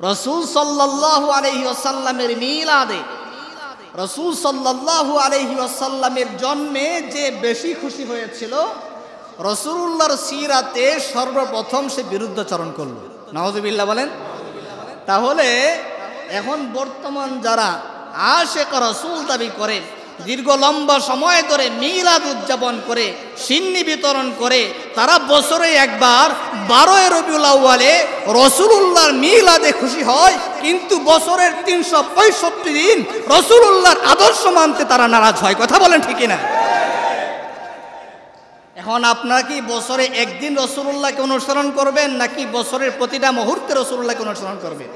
রাসূল সাল্লাল্লাহু আলাইহি ওয়াসাল্লামের মিলাদে, রাসূল সাল্লাল্লাহু আলাইহি ওয়াসাল্লামের জন্মে যে বেশি খুশি হয়েছিল, রাসূলুল্লাহর সিরাতে সর্বপ্রথম সে বিরুদ্ধাচরণ করলো। নাউযুবিল্লাহ বলেন। তাহলে এখন বর্তমান যারা আশিক রাসূল দাবি করে, দীর্ঘ লম্বা সময় ধরে মিলাদ উদযাপন করে, সিন্নি বিতরণ করে, তারা বছরে একবার 12 রবিউল আউয়ালে রাসূলুল্লাহর মিলাদে খুশি হয়, কিন্তু বছরের 365 দিন রাসূলুল্লাহর আদর্শ মানতে তারা নারাজ হয়। কথা বলেন ঠিক না? এখন আপনারা কি বছরে একদিন রাসূলুল্লাহকে অনুসরণ করবেন, নাকি বছরের প্রতিটা মুহূর্তে রাসূলুল্লাহকে অনুসরণ করবেন?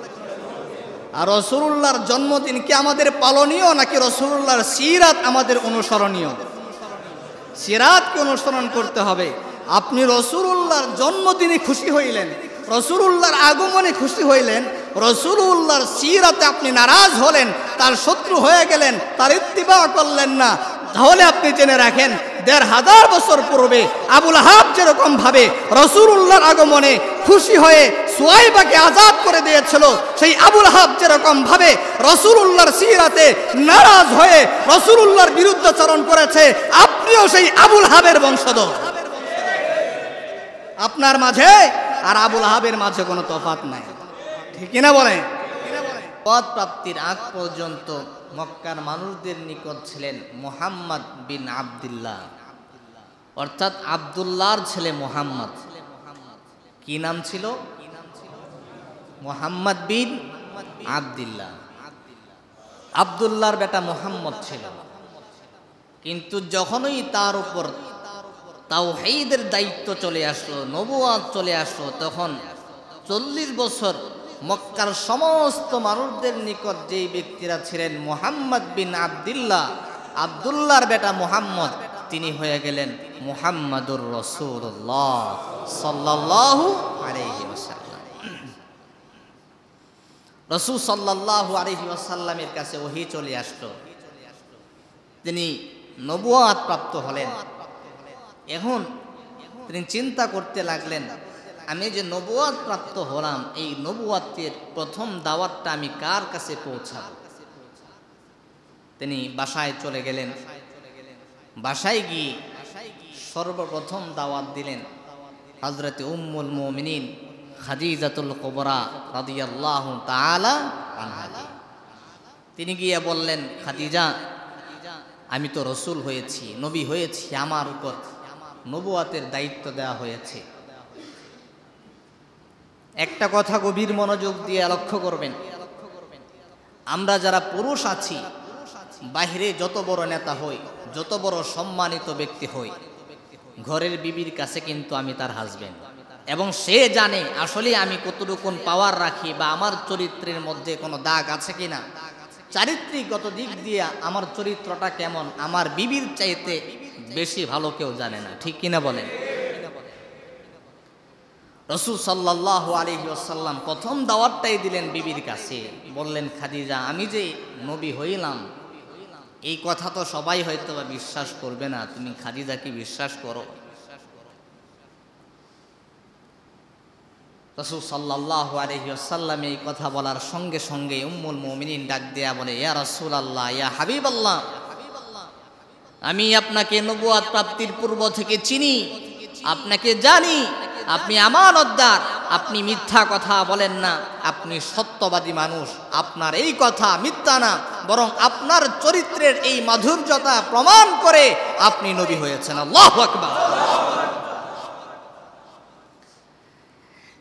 আর রাসূলুল্লাহর জন্মদিন কি আমাদের পালনীয়, নাকি রাসূলুল্লাহর সিরাত আমাদের অনুসরণীয়? সিরাতকে অনুসরণ করতে হবে। আপনি রাসূলুল্লাহর জন্মদিনে খুশি হইলেন, রাসূলুল্লাহর আগমনে খুশি হইলেন, রাসূলুল্লাহর সিরাতে আপনি নারাজ হলেন, তার শত্রু হয়ে গেলেন, তার ইত্তিবা করলেন না, তাহলে আপনি জেনে রাখেন ১৫০০ বছর পূর্বে আবুল আহাব যেরকম ভাবে রাসূলুল্লাহর আগমনে খুশি হয়ে সুয়াইবাকে আজাদ করে দিয়েছিল, সেই আবুল আহাব যেরকম ভাবে রাসূলুল্লাহর সিরাতে নারাজ হয়ে রাসূলুল্লাহর বিরুদ্ধাচরণ করেছে, আপনিও সেই আবুল আহাবের বংশধর। আপনার মাঝে আর আবুল আহাবের মাঝে কোনো তফাৎ নাই, ঠিক কিনা বলেন? পদ প্রাপ্তির আগ পর্যন্ত মক্কার মানুষদের নিকট ছিলেন মুহাম্মদ বিন আব্দুল্লাহ, অর্থাৎ আব্দুল্লাহর ছেলে মুহাম্মদ। কি নাম ছিল? মুহাম্মদ বিন আব্দুল্লাহ। আব্দুল্লাহর বেটা মুহাম্মদ ছিল, কিন্তু যখনই তার উপর তাওহীদের দায়িত্ব চলে আসলো, নবুয়ত চলে আসলো, তখন 40 বছর মক্কার সমস্ত মানুষদের নিকট যেই ব্যক্তিরা ছিলেন মুহাম্মদ বিন আব্দুল্লাহ, আব্দুল্লাহর বেটা মুহাম্মদ, তিনি হয়ে গেলেন মুহাম্মাদুর রাসূলুল্লাহ সাল্লাল্লাহু আলাইহি ওয়াসাল্লাম। রাসূল সাল্লাল্লাহু আলাইহি ওয়াসাল্লামের কাছে ওহী চলে আসলো, তিনি নবুয়ত প্রাপ্ত হলেন। এখন তিনি চিন্তা করতে লাগলেন, আমি যে নবুয়ত প্রাপ্ত হলাম, এই নবুয়তের প্রথম দাওয়াতটা আমি কার কাছে পৌঁছাব? তিনি বাসায় চলে গেলেন। বাসায় গিয়ে সর্বপ্রথম দাওয়াত দিলেন হযরতে উম্মুল মুমিনিন খাদিজাতুল কুবরা রাদিয়াল্লাহু তাআলা আনহা। তিনি গিয়ে বললেন, খাদিজা, আমি তো রাসূল হয়েছি, নবী হয়েছি, আমার উপর নবুয়তের দায়িত্ব দেওয়া হয়েছে। একটা কথা গভীর মনোযোগ দিয়ে লক্ষ্য করবেন, আমরা যারা পুরুষ আছি, বাহিরে যত বড় নেতা হই, যত বড় সম্মানিত ব্যক্তি হই, ঘরের বিবির কাছে কিন্তু আমি তার হাজবেন্ড, এবং সে জানে আসলে আমি কতটুকু পাওয়ার রাখি বা আমার চরিত্রের মধ্যে কোনো দাগ আছে কিনা, চারিত্রিকগত দিক দিয়ে আমার চরিত্রটা কেমন, আমার বিবির চাইতে বেশি ভালো কেউ জানে না, ঠিক কিনা বলেন? রাসূল সাল্লাল্লাহু আলাইহি ওয়াসাল্লাম প্রথম দাওয়াতটাই দিলেন বিবির কাছে। বললেন, খাদিজা, আমি যে নবী হইলাম, এই কথা তো সবাই হয়তো বা বিশ্বাস করবে না, তুমি খাদিজাকে বিশ্বাস করো। রাসূল সাল্লাল্লাহু আলাইহি ওয়াসাল্লাম এই কথা বলার সঙ্গে সঙ্গে উম্মুল মুমিনিন ডাক দেয়া বলে, ইয়া রাসূলুল্লাহ, ইয়া হাবিবাল্লাহ, আমি আপনাকে নবুয়ত প্রাপ্তির পূর্ব থেকে চিনি, আপনাকে জানি, আপনি আমানতদার, আপনি মিথ্যা কথা বলেন না, আপনি সত্যবাদী মানুষ, আপনার এই কথা মিথ্যা না, বরং আপনার চরিত্রের এই মাধুর্যতা প্রমাণ করে আপনি নবী হয়েছেন। আল্লাহু আকবার।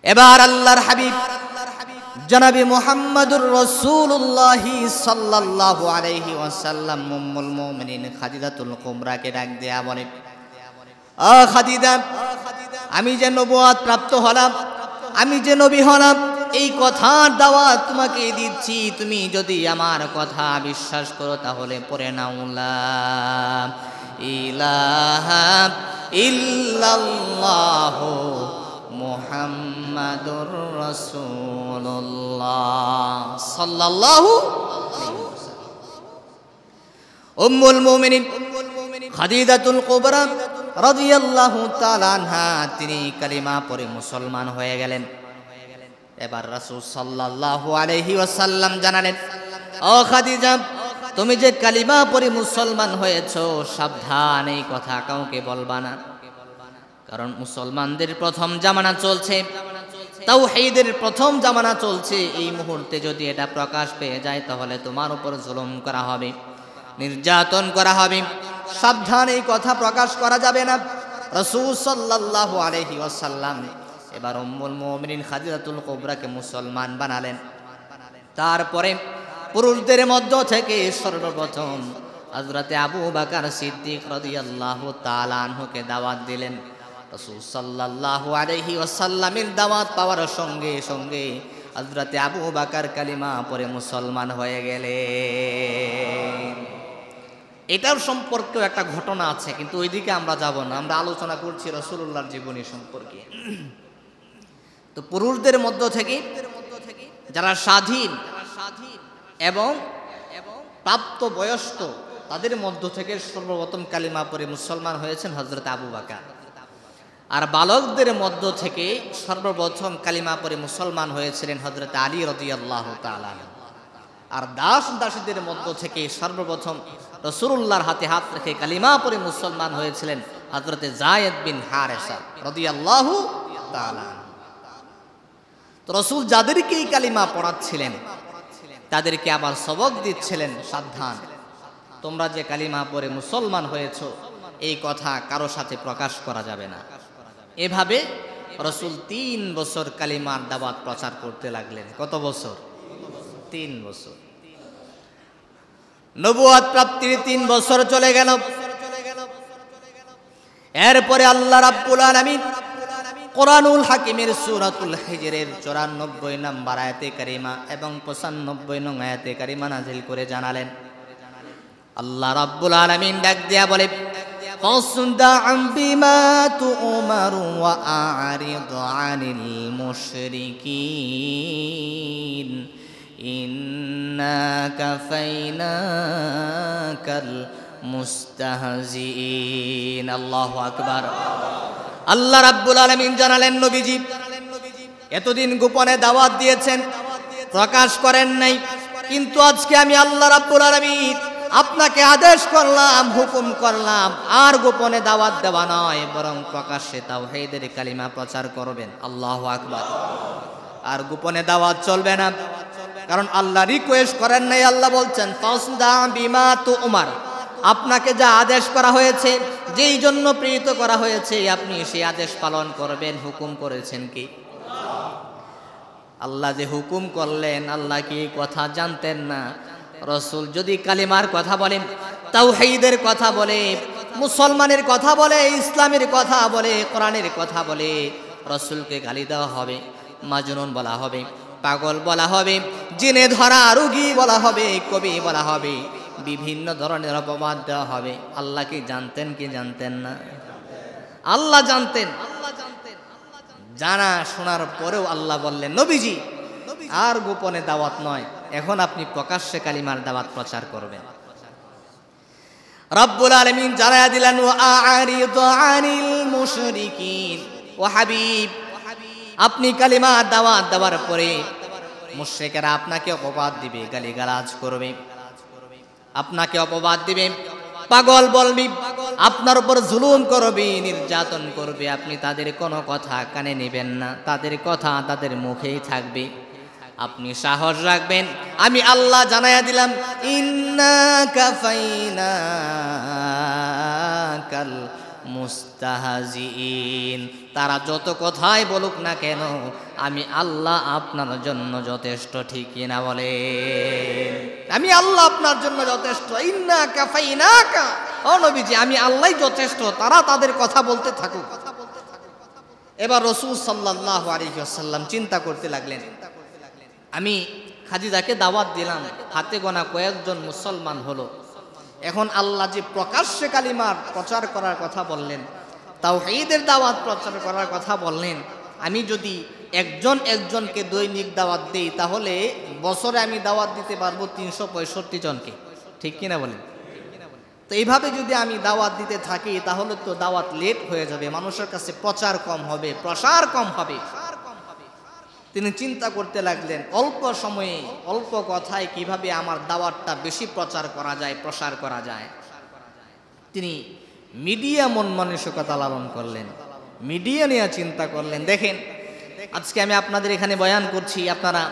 এবার আল্লাহর হাবিব জনাবে মুহাম্মাদুর রাসূলুল্লাহ সাল্লাল্লাহু আলাইহি ওয়াসাল্লাম উম্মুল মুমিনিন খাদিজাতুল কুবরাকে ডাক দেয়া বলে, আ খাদিজা, আমি যে নবুয়ত প্রাপ্ত হলাম, আমি যে নবী হলাম, এই কথার দাওয়াত তোমাকে দিচ্ছি। তুমি যদি আমার কথা বিশ্বাস করো তাহলে পড়ে নাও, লা ইলাহা ইল্লাল্লাহু মুহাম্মাদুর রাসূলুল্লাহ সাল্লাল্লাহু আলাইহি ওয়াসাল্লাম। উম্মুল মুমিনিন খাদিজাতুল কুবরা রাদিয়াল্লাহু তাআলা আনহা, তিনি কালিমা পড়ে মুসলমান হয়ে গেলেন। এবার রাসূল সাল্লাল্লাহু আলাইহি ওয়াসাল্লাম জানালেন, ও খাদিজা, তুমি যে কালিমা পড়ে মুসলমান হয়েছো, সাবধান, এই কথা কাউকে বলবা না। কারণ মুসলমানদের প্রথম জামানা চলছে, তাওহীদের প্রথম জামানা চলছে। এই মুহূর্তে যদি এটা প্রকাশ পেয়ে যায় তাহলে তোমার উপর জুলুম করা হবে, নির্যাতন করা হবে। সাবধান, এই কথা প্রকাশ করা যাবে না। রাসূল সাল্লাল্লাহু আলাইহি ওয়াসাল্লাম এবার উম্মুল মুমিনিন খাদিজাতুল কুবরাকে মুসলমান বানালেন। তারপরে পুরুষদের মধ্য থেকে সর্বপ্রথম হযরতে আবু বকর সিদ্দিক রাদিয়াল্লাহু তাআলা আনহুকে দাওয়াত দিলেন। রাসূল সাল্লাল্লাহু আলাইহি ওয়াসাল্লামের দাওয়াত পাওয়ার সঙ্গে সঙ্গে হযরতে আবু বকর কালিমা পড়ে মুসলমান হয়ে গেলেন। এটার সম্পর্কে একটা ঘটনা আছে, কিন্তু ওইদিকে আমরা যাব না, আমরা আলোচনা করছি রাসূলুল্লাহর জীবনী সম্পর্কে। তো পুরুষদের মধ্য থেকে যারা স্বাধীন এবং প্রাপ্ত বয়স্ক, তাদের মধ্য থেকে সর্বপ্রথম কালিমা পড়ে মুসলমান হয়েছেন হযরত আবু বকর। আর বালকদের মধ্য থেকে সর্বপ্রথম কালিমা পড়ে মুসলমান হয়েছিলেন হযরত আলী রাদিয়াল্লাহু তাআলা। আর দাস দাসীদের মধ্য থেকে সর্বপ্রথম রাসূলুল্লাহর হাতে হাত রেখে কালিমা পড়ে মুসলমান হয়েছিলেন হযরত যায়েদ বিন হারেসা রাদিয়াল্লাহু তাআলা। তো রাসূল যাদেরকে এই কালিমা পড়াচ্ছিলেন তাদেরকে আবার সবক দিচ্ছিলেন, সাবধান, তোমরা যে কালিমা পড়ে মুসলমান হয়েছো এই কথা কারো সাথে প্রকাশ করা যাবে না। এভাবে রাসূল 3 বছর কালিমার দাওয়াত প্রচার করতে লাগলেন। কত বছর? 3 বছর। নবুয়ত প্রাপ্তির 3 বছর চলে গেল। এরপরে আল্লাহ রাব্বুল আলামিন কোরআনুল হাকিমের সূরাতুল হিজরের 94 নম্বর আয়াতে কারিমা এবং 95 নং আয়াতে কারিমা নাযিল করে জানালেন, আল্লাহ রাব্বুল আলামিন ডাক দিয়া বলে, ফাসদা বিমা তুমারু ওয়া আ'রিদ আনিল মুশরিকিন ইন্না কাফাইনাকাল মুস্তাহজিইন। আল্লাহু আকবার। আল্লাহ রাব্বুল আলামিন জানালেন, নবীজি এতদিন গোপনে দাওয়াত দিয়েছেন, প্রকাশ করেন নাই, কিন্তু আজকে আমি আল্লাহ রাব্বুল আলামিন আপনাকে আদেশ করলাম, হুকুম করলাম, আর গোপনে দাওয়াত দেওয়া নয়, বরং প্রকাশ্যে তাওহীদের কালিমা প্রচার করবেন। আল্লাহু আকবার। আর গোপনে দাওয়াত চলবে না, কারণ আল্লাহ রিকোয়েস্ট করেন নাই। আল্লাহ বলছেন, ফাসদা বিমা তুমার, আপনাকে যা আদেশ করা হয়েছে, যেই জন্য প্রেরিত করা হয়েছে, আপনি সেই আদেশ পালন করবেন। হুকুম করেছেন কি? আল্লাহ যে হুকুম করলেন, আল্লাহ কি কথা জানতেন না? রাসূল যদি কালিমার কথা বলেন, তাওহীদের কথা বলে, মুসলমানের কথা বলে, ইসলামের কথা বলে, কোরআনের কথা বলে, রাসূলকে গালি দেওয়া হবে, মাজনুন বলা হবে, পাগল বলা হবে, জিনে ধরা রোগী বলা হবে, কবি বলা হবে, বিভিন্ন ধরনের অপবাদ দেওয়া হবে। আল্লাহ কি জানতেন কি জানতেন না? আল্লাহ জানতেন। জানা শোনার পরেও আল্লাহ বললেন, নবীজি আর গোপনে দাওয়াত নয়, এখন আপনি প্রকাশ্যে কালিমার দাওয়াত প্রচার করবেন। রব্বুল আলামিন জানায়া দিলেন, ওয়া আ'রিদ আনিল মুশরিকিন। ও হাবিব, আপনি কালিমার দাওয়াত দেওয়ার পরে মুশরিকেরা আপনাকে অপবাদ দিবে, গালিগালাজ করবে, আপনাকে অপবাদ দিবে, পাগল বলবি, আপনার উপর জুলুম করবে, নির্যাতন করবে। আপনি তাদের কোনো কথা কানে নেবেন না, তাদের কথা তাদের মুখেই থাকবে। আপনি সাহস রাখবেন, আমি আল্লাহ জানায়া দিলাম, ইন্না কাফাইনাকাল মুস্তাহজিইন। তারা যত কথাই বলুক না কেন, আমি আল্লাহ আপনার জন্য যথেষ্ট, ঠিক কিনা বলে? আমি আল্লাহ আপনার জন্য যথেষ্ট। ইন্না কাফাইনাকা, ও নবীজি আমি আল্লাহই যথেষ্ট, তারা তাদের কথা বলতে থাকুক। এবার রাসূল সাল্লাল্লাহু আলাইহি ওয়াসাল্লাম চিন্তা করতে লাগলেন, আমি খাদিজাকে দাওয়াত দিলাম, হাতে গোনা কয়েকজন মুসলমান হলো, এখন আল্লাহ যে প্রকাশ্যে কালিমার প্রচার করার কথা বললেন, তাওহীদের দাওয়াত প্রচার করার কথা বললেন, আমি যদি একজনকে দৈনিক দাওয়াত দেই তাহলে বছরে আমি দাওয়াত দিতে পারবো 365 জনকে, ঠিক কিনা বলেন? তো এইভাবে যদি আমি দাওয়াত দিতে থাকি তাহলে তো দাওয়াত লেট হয়ে যাবে, মানুষের কাছে প্রচার কম হবে, প্রসার কম হবে। তিনি চিন্তা করতে লাগলেন অল্প সময়ে অল্প কথায় কিভাবে আমার দাওয়াতটা বেশি প্রচার করা যায়, প্রসার করা যায়। তিনি মিডিয়া মন মানসিকতা লালন করলেন, মিডিয়া নিয়ে চিন্তা করলেন। দেখেন আজকে আমি আপনাদের এখানে বয়ান করছি, আপনারা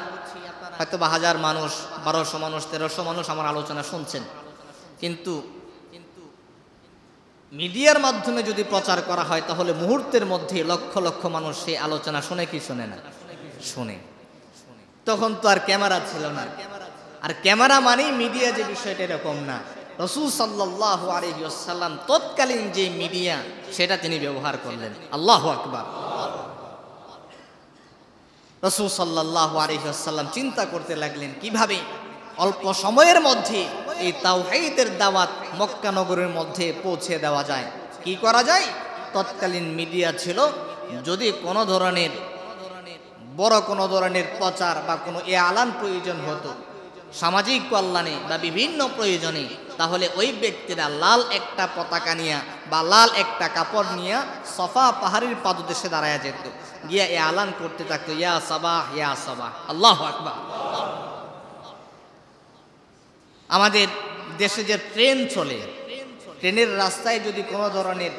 হয়তো 1000 মানুষ, 1200 মানুষ, 1300 মানুষ আমার আলোচনা শুনছেন, কিন্তু মিডিয়ার মাধ্যমে যদি প্রচার করা হয় তাহলে মুহূর্তের মধ্যে লক্ষ লক্ষ মানুষ সেই আলোচনা শুনে কি শুনে না? শুনে। তখন তো আর ক্যামেরা ছিল না, আর ক্যামেরা মানেই মিডিয়া যে বিষয়টা এরকম না। রাসূল সাল্লাল্লাহু আলাইহি ওয়াসাল্লাম তৎকালীন যে মিডিয়া সেটা তিনি ব্যবহার করলেন। আল্লাহু আকবার। রাসূল সাল্লাল্লাহু আলাইহি ওয়াসাল্লাম চিন্তা করতে লাগলেন কিভাবে অল্প সময়ের মধ্যে এই তাওহীদের দাওয়াত মক্কা নগরের মধ্যে পৌঁছে দেওয়া যায়। কি করা যায়? তৎকালীন মিডিয়া ছিল, যদি কোনো ধরনের বড় কোনো ধরনের প্রচার বা কোনো আলান প্রয়োজন হতো সামাজিক কল্যাণে বা বিভিন্ন প্রয়োজনে, তাহলে ওই ব্যক্তিরা লাল একটা পতাকা নিয়ে বা লাল একটা কাপড় নিয়ে সফা পাহাড়ের পাদদেশে দাঁড়ায় যেত, গিয়া আলান করতে থাকতো, ইয়া সাবাহ ইয়া সাবাহ। আল্লাহু আকবার। আমাদের দেশে যে ট্রেন চলে, ট্রেনের রাস্তায় যদি কোনো ধরনের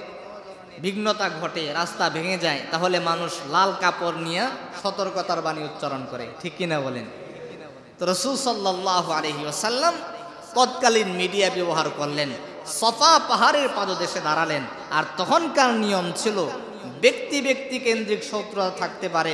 বিঘ্নতা ঘটে, রাস্তা ভেঙে যায়, তাহলে মানুষ লাল কাপড় নিয়ে সতর্কতার বাণী উচ্চারণ করে, ঠিক কিনা বলেন? তো রাসূল সাল্লাল্লাহু আলাইহি ওয়াসাল্লাম তৎকালীন মিডিয়া ব্যবহার করলেন, সফা পাহাড়ের পাদদেশে দাঁড়ালেন। আর তখনকার নিয়ম ছিল ব্যক্তি ব্যক্তি কেন্দ্রিক শত্রুতা থাকতে পারে,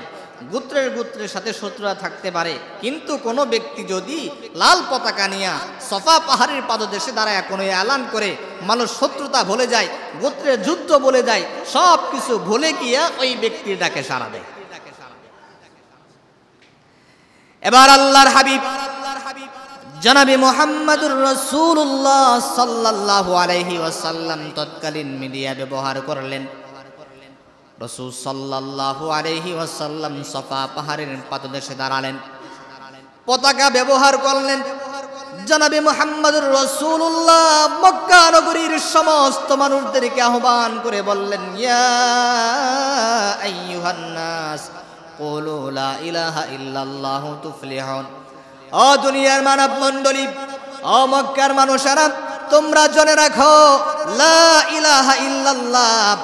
গোত্রের সাথে শত্রুতা থাকতে পারে, কিন্তু কোনো ব্যক্তি যদি লাল পতাকা নিয়ে সফা পাহাড়ের পাদদেশে দাঁড়ায় কোনো এলান করে, মানুষ শত্রুতা ভুলে যায়, গোত্রের যুদ্ধ বলে যায়, সব কিছু ভুলে গিয়া ওই ব্যক্তির ডাকে সাড়া দেয়। এবার আল্লাহর হাবিব জনাবে মুহাম্মদুর রাসূলুল্লাহ সাল্লাল্লাহু আলাইহি ওয়াসাল্লাম তৎকালীন মিডিয়া ব্যবহার করলেন। রাসূল সাল্লাল্লাহু আলাইহি ওয়াসাল্লাম সফা পাহাড়ের পাদদেশে দাঁড়ালেন, পতাকা ব্যবহার করলেন। জনাবে মুহাম্মদুর রাসূলুল্লাহ মক্কা নগরীর সমস্ত মানুষদেরকে আহ্বান করে বললেন, ইয়া আইয়ুহান নাস কুলু লা ইলাহা ইল্লাল্লাহু তুফলিহুন। ও দুনিয়ার মানব মণ্ডলী, ও মক্কার মানুষেরা, তোমরা জেনে রাখো লা ইলাহা ইল্লাল্লাহ,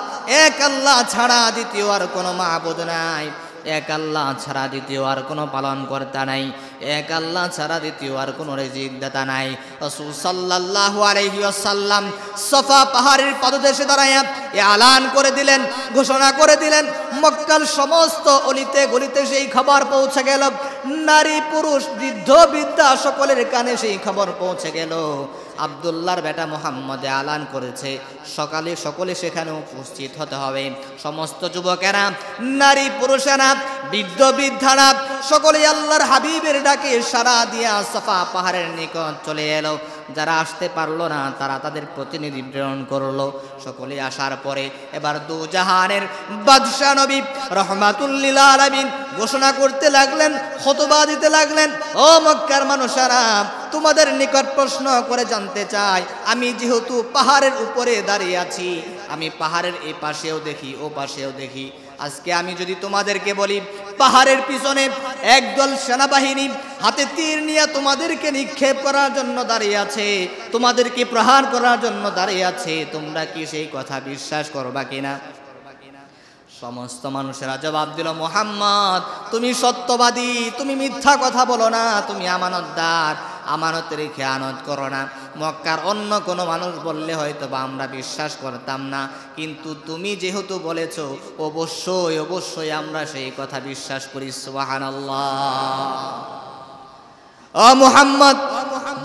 এক আল্লাহ ছাড়া দ্বিতীয় আর কোনো মাবুদ নাই, এক আল্লাহ ছাড়া দ্বিতীয় আর কোনো পালনকর্তা নাই, এক আল্লাহ ছাড়া দ্বিতীয় আর কোনো রিজিকদাতা নাই। রাসূল সাল্লাল্লাহু আলাইহি ওয়াসাল্লাম সফা পাহাড়ের পাদদেশে দাঁড়ায়া এলান করে দিলেন, ঘোষণা করে দিলেন। মক্কার সমস্ত অলিতে গলিতে সেই খবর পৌঁছে গেল, নারী পুরুষ বৃদ্ধ বৃদ্ধা সকলের কানে সেই খবর পৌঁছে গেল। আব্দুল্লাহর বেটা মুহাম্মদ এলান করেছে, সকালে সকলে সেখানে উপস্থিত হতে হবে। সমস্ত যুবকেরা, নারী পুরুষেরা, বৃদ্ধ বৃদ্ধারা সকলে আল্লাহর হাবিবের ডাকে সাড়া দিয়া সফা পাহাড়ের নিকট চলে এলো। যারা আসতে পারলো না তারা তাদের প্রতিনিধি প্রেরণ করলো। সকলে আসার পরে এবার দু জাহানের বাদশা নবী রাহমাতুল লিল আলামিন ঘোষণা করতে লাগলেন, খুতবা দিতে লাগলেন, ও মক্কার মানুষেরা, তোমাদের নিকট প্রশ্ন করে জানতে চাই, আমি যেহেতু পাহাড়ের উপরে দাঁড়িয়ে আছি, আমি পাহাড়ের এই পাশেও দেখি ও পাশেও দেখি, আজকে আমি যদি তোমাদেরকে বলি পাহাড়ের পিছনে একদল সেনাবাহিনী হাতে তীর নিয়ে তোমাদেরকে নিক্ষেপ করার জন্য দাঁড়িয়ে আছে, তোমাদেরকে প্রহার করার জন্য দাঁড়িয়ে আছে, তোমরা কি সেই কথা বিশ্বাস করবা কিনা? সমস্ত মানুষেরা জবাব দিল, মুহাম্মদ তুমি সত্যবাদী, তুমি মিথ্যা কথা বলো না, তুমি আমানতদার, আমানতের খেয়ানত করো না। মক্কার অন্য কোনো মানুষ বললে হয়তো বা আমরা বিশ্বাস করতাম না, কিন্তু তুমি যেহেতু বলেছো অবশ্যই অবশ্যই আমরা সেই কথা বিশ্বাস করি। সুবহানাল্লাহ। ও মুহাম্মদ,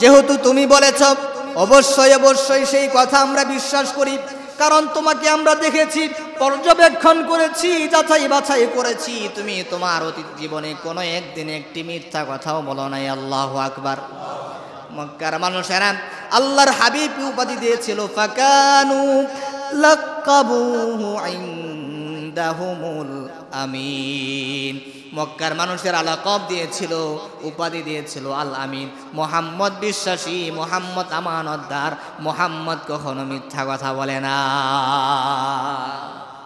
যেহেতু তুমি বলেছো অবশ্যই অবশ্যই সেই কথা আমরা বিশ্বাস করি, কারণ তোমাকে আমরা দেখেছি, পর্যবেক্ষণ করেছি, যাচাই বাছাই করেছি, তুমি তোমার অতীত জীবনে কোনো একদিন একটি মিথ্যা কথাও বলো নাই। আল্লাহু আকবার। মক্কার মানুষেরা আল্লাহর হাবিব উপাধি দিয়েছিল ফাকানু লাকাবুহু ইনদাহুমুল আমিন। মক্কার মানুষেরা লাকাব দিয়েছিল, উপাধি দিয়েছিল আল আমিন। মুহাম্মদ বিশ্বাসী, মুহাম্মদ আমানতদার, মুহাম্মদ কখনো মিথ্যা কথা বলে না,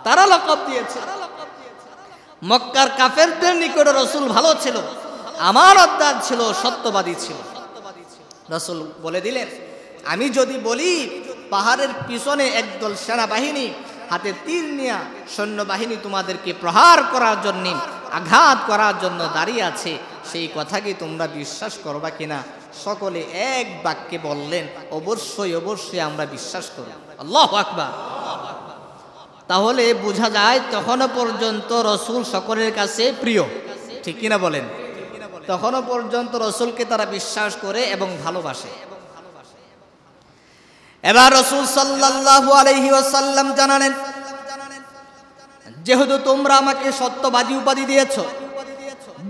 তারা লাকাব দিয়েছে। মক্কার কাফেরদের নিকটে রাসূল ভালো ছিল, আমানতদার ছিল, সত্যবাদী ছিল। রাসূল বলে দিলেন, আমি যদি বলি পাহাড়ের পিছনে একদল সেনাবাহিনী হাতে তীর নিয়ে সৈন্যবাহিনী তোমাদেরকে প্রহার করার জন্য, আঘাত করার জন্য দাঁড়িয়ে আছে, সেই কথা কি তোমরা বিশ্বাস করবা কিনা? সকলে এক বাক্যে বললেন, অবশ্যই অবশ্যই আমরা বিশ্বাস করি। আল্লাহু আকবার। তাহলে বোঝা যায় তখনও পর্যন্ত রাসূল সকলের কাছে প্রিয়, ঠিক কিনা বলেন? তখনও পর্যন্ত রাসূলকে তারা বিশ্বাস করে এবং ভালোবাসে। এবার রাসূল সাল্লাল্লাহু আলাইহি ওয়াসাল্লাম জানালেন, যেহেতু তোমরা আমাকে সত্যবাদী উপাধি দিয়েছো,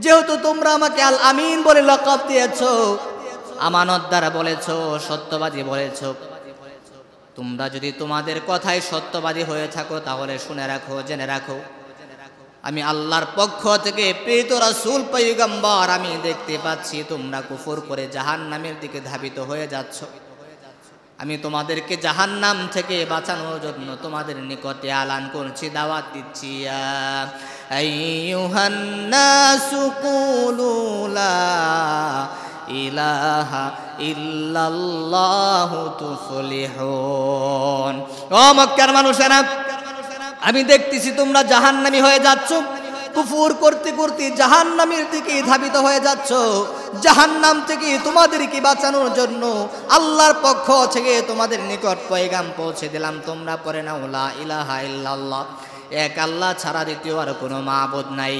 যেহেতু তোমরা আমাকে আল আমিন বলে লকব দিয়েছো, আমানতদার বলেছো, সত্যবাদী বলেছো, তোমরা যদি তোমাদের কথায় সত্যবাদী হয়ে থাকো তাহলে শুনে রাখো, জেনে রাখো, আমি আল্লাহর পক্ষ থেকে প্রেরিত রাসূল পয়গম্বর, আমি দেখতে পাচ্ছি তোমরা কুফর করে জাহান্নামের দিকে ধাবিত হয়ে যাচ্ছ। আমি তোমাদেরকে জাহান্নাম থেকে বাঁচানোর জন্য তোমাদের নিকটে আলান করছি, দাওয়াত দিচ্ছি, আইয়ুহান নাসু কুলু লা ইলাহা ইল্লাল্লাহু তুফলিহুন। ও মক্কার মানুষেরা, আমি দেখতেছি তোমরা জাহান্নামী হয়ে যাচ্ছ, কুফর করতে করতে জাহান্নামের দিকে ধাবিত হয়ে যাচ্ছ। জাহান্নাম থেকে তোমাদেরকে বাঁচানোর জন্য আল্লাহর পক্ষ থেকে তোমাদের নিকট পয়গাম পৌঁছে দিলাম, তোমরা পড়ে নাও লা ইলাহা ইল্লাল্লাহ, এক আল্লাহ ছাড়া দ্বিতীয় আর কোনো মাবুদ নাই,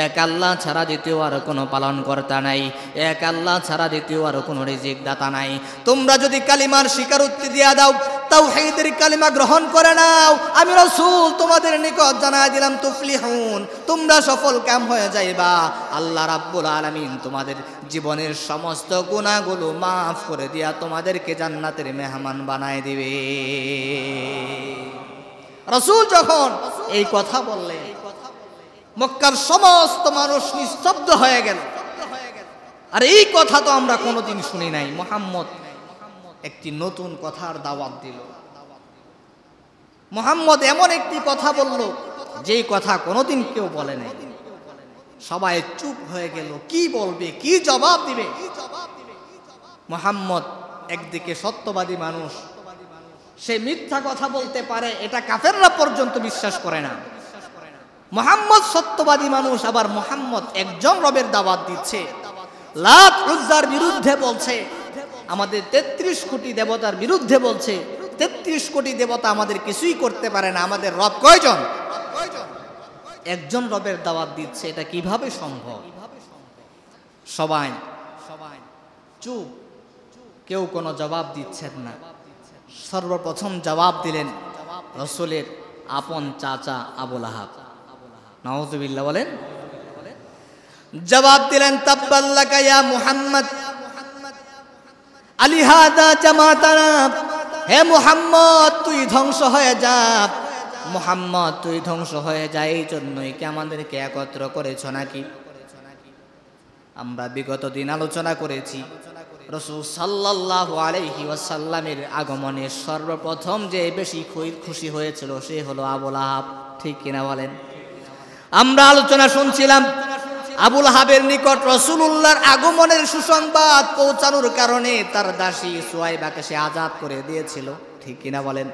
এক আল্লাহ ছাড়া দ্বিতীয় আর কোনো পালনকর্তা নাই, এক আল্লাহ ছাড়া দ্বিতীয় আর কোনো রিজিক দাতা নাই। তোমরা যদি কালিমার স্বীকারোক্তি দিয়া দাও, তাওহীদের কালিমা গ্রহণ করে নাও, আমি রাসূল তোমাদের নিকট জানাই দিলাম, তুফলিহুন, তোমরা সফল কাম হয়ে যাইবা। আল্লাহ রাব্বুল আলামিন তোমাদের জীবনের সমস্ত গুনাহগুলো মাফ করে দিয়া তোমাদেরকে জান্নাতের মেহমান বানায় দিবে। রাসূল যখন এই কথা বললেন, মক্কার সমস্ত মানুষ নিস্তব্ধ হয়ে গেল। আর এই কথা তো আমরা কোনোদিন শুনি নাই। মুহাম্মদ একটি নতুন কথার দাওয়াত দিল। মুহাম্মদ এমন একটি কথা বলল যেই কথা কোনোদিন কেউ বলে নাই। সবাই চুপ হয়ে গেল, কি বলবে, কি জবাব দিবে। মুহাম্মদ একদিকে সত্যবাদী মানুষ, সে মিথ্যা কথা বলতে পারে, এটা কাফেররা পর্যন্ত বিশ্বাস করে না। মুহাম্মদ সত্যবাদী মানুষ, আবার মুহাম্মদ একজন রবের দাওয়াত দিচ্ছে, লাত উজ্জার বিরুদ্ধে বলছে, আমাদের 33 কোটি দেবতার বিরুদ্ধে বলছে। 33 কোটি দেবতা আমাদের কিছুই করতে পারে না, আমাদের রব কয়জন? একজন রবের দাওয়াত দিচ্ছে, এটা কিভাবে সম্ভব? সবাই চুপ, কেউ কোনো জবাব দিচ্ছেন না। সর্বপ্রথম জবাব দিলেন রাসূলের আপন চাচা আবু লাহাব। নাউযুবিল্লাহ বলেন। জবাব দিলেন, তাব্বাল্লাকা ইয়া মুহাম্মদ আলিহাদা জামাতানা, হে মুহাম্মদ তুই ধ্বংস হয়ে যা, মুহাম্মদ তুই ধ্বংস হয়ে যা, এই জন্যই কি আমাদেরকে একত্র করেছ নাকি? আমরা বিগত দিন আলোচনা করেছি, রাসূল সাল্লাল্লাহু আলাইহি ওয়াসাল্লামের আগমনে সর্বপ্রথম যে বেশি খুশি হয়েছিল সে হলো আবু লাহাব, ঠিক কিনা বলেন? আমরা আলোচনা শুনছিলাম, আবু লাহাবের নিকট রাসূলুল্লাহর আগমনের সুসংবাদ পৌঁছানোর কারণে তার দাসী সুয়াইবাকে সে আজাদ করে দিয়েছিল, ঠিক কিনা বলেন?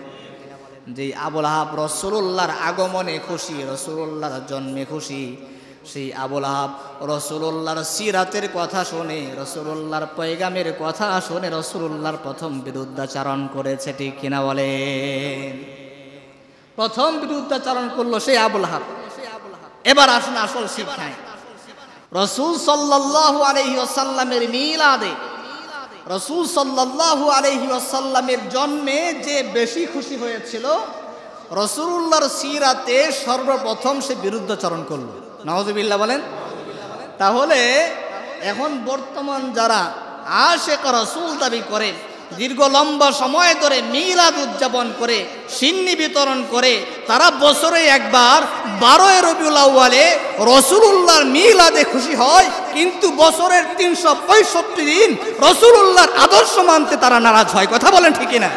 যে আবু লাহাব রাসূলুল্লাহর আগমনে খুশি, রাসূলুল্লাহর জন্মে খুশি, সেই আবু লাহাব রাসূলুল্লাহর সিরাতের কথা শুনে, রাসূলুল্লাহর পয়গামের কথা শুনে রাসূলুল্লাহর প্রথম বিরুদ্ধাচারণ করেছে, ঠিক কিনা বলেন? প্রথম বিরুদ্ধাচারণ করলো সেই আবু লাহাব। এবার আসুন আসল শিক্ষায়। রাসূল সাল্লাল্লাহু আলাইহি ওয়াসাল্লামের মিলাদে, রাসূল সাল্লাল্লাহু আলাইহি ওয়াসাল্লামের জন্মে যে বেশি খুশি হয়েছিল, রাসূলুল্লাহর সিরাতে সর্বপ্রথম সে বিরুদ্ধাচরণ করলো। নাউযুবিল্লাহ বলেন। তাহলে এখন বর্তমান যারা আশিক রাসূল দাবি করে, দীর্ঘ লম্বা সময় ধরে মিলাদ উদযাপন করে, সিন্নি বিতরণ করে, তারা বছরে একবার 12 রবিউল আউয়ালে রাসূলুল্লাহর মিলাদে খুশি হয়, কিন্তু বছরের 365 দিন রাসূলুল্লাহর আদর্শ মানতে তারা নারাজ হয়। কথা বলেন ঠিক কিনা?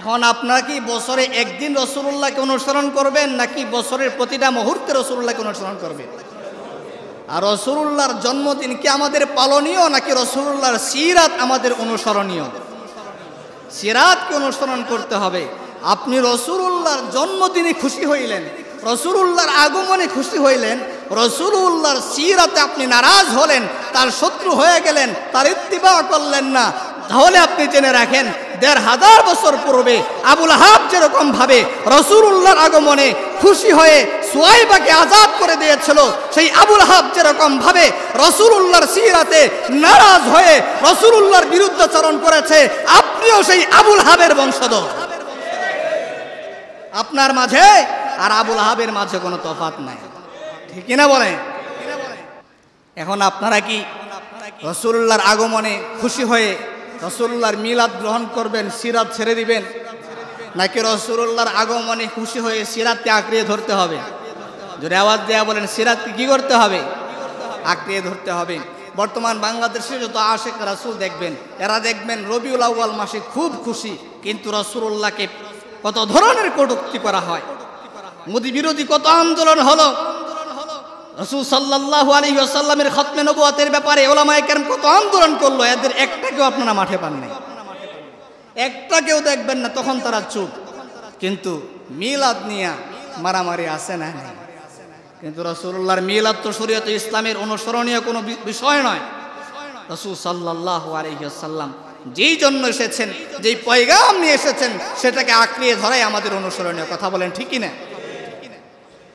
এখন আপনারা কি বছরে একদিন রাসূলুল্লাহকে অনুসরণ করবেন নাকি বছরের প্রতিটা মুহূর্তে রাসূলুল্লাহকে অনুসরণ করবেন? আর রাসূলুল্লাহর জন্মদিন কি আমাদের পালনীয় নাকি রাসূলুল্লাহর সিরাত আমাদের অনুসরণীয়? সিরাতকে অনুসরণ করতে হবে। আপনি রাসূলুল্লাহর জন্মদিনে খুশি হইলেন, রাসূলুল্লাহর আগমনে খুশি হইলেন, রাসূলুল্লাহর সিরাতে আপনি নারাজ হলেন, তার শত্রু হয়ে গেলেন, তার ইত্তিবা করলেন না, তাহলে আপনি জেনে রাখেন ১৫০০ বছর পূর্বে আবুল আহাব যেরকম ভাবে রাসূলুল্লাহর আগমনে খুশি হয়ে সুয়াইবাকে আজাদ করে দিয়েছিল, সেই আবুল আহাব যেরকম ভাবে রাসূলুল্লাহর সিরাতে নারাজ হয়ে রাসূলুল্লাহর বিরুদ্ধাচরণ করেছে, আপনিও সেই আবুল আহাবের বংশধর। আপনার মাঝে আর আবুল আহাবের মাঝে কোনো তফাৎ নাই, ঠিক কিনা বলেন? এখন আপনারা কি রাসূলুল্লাহর আগমনে খুশি হয়ে রাসূলুল্লাহর মিলাদ গ্রহণ করবেন, সিরাত ছেড়ে দিবেন, নাকি রাসূলুল্লাহর আগমনে খুশি হয়ে সিরাতকে আঁকড়িয়ে ধরতে হবে? যদি আওয়াজ দেয়া বলেন সিরাতকে কি করতে হবে? আঁকড়িয়ে ধরতে হবে। বর্তমান বাংলাদেশে যত আশিক রাসূল দেখবেন, এরা দেখবেন রবিউল আউয়াল মাসে খুব খুশি, কিন্তু রাসূলুল্লাহকে কত ধরনের কটূক্তি করা হয়, মোদি বিরোধী কত আন্দোলন হলো, রাসূল সাল্লাল্লাহু আলাইহি ওয়াসাল্লামের খতমে নবুয়তের ব্যাপারে উলামায়ে কেরাম কত আন্দোলন করলো, এদের একটাকেও আপনারা মাঠে পান নাই, একটাকেও দেখবেন না, তখন তারা চুপ। কিন্তু মিলাদ নিয়ে মারামারি আছে না? কিন্তু রাসূলুল্লাহর মিলাদ তো শরীয়তে ইসলামের অনুসরণীয় কোনো বিষয় নয়। রাসূল সাল্লাল্লাহু আলাইহি ওয়াসাল্লাম যেই জন্য এসেছেন, যেই পয়গাম নিয়ে এসেছেন, সেটাকে আঁকড়িয়ে ধরাই আমাদের অনুসরণীয়। কথা বলেন ঠিক কি না?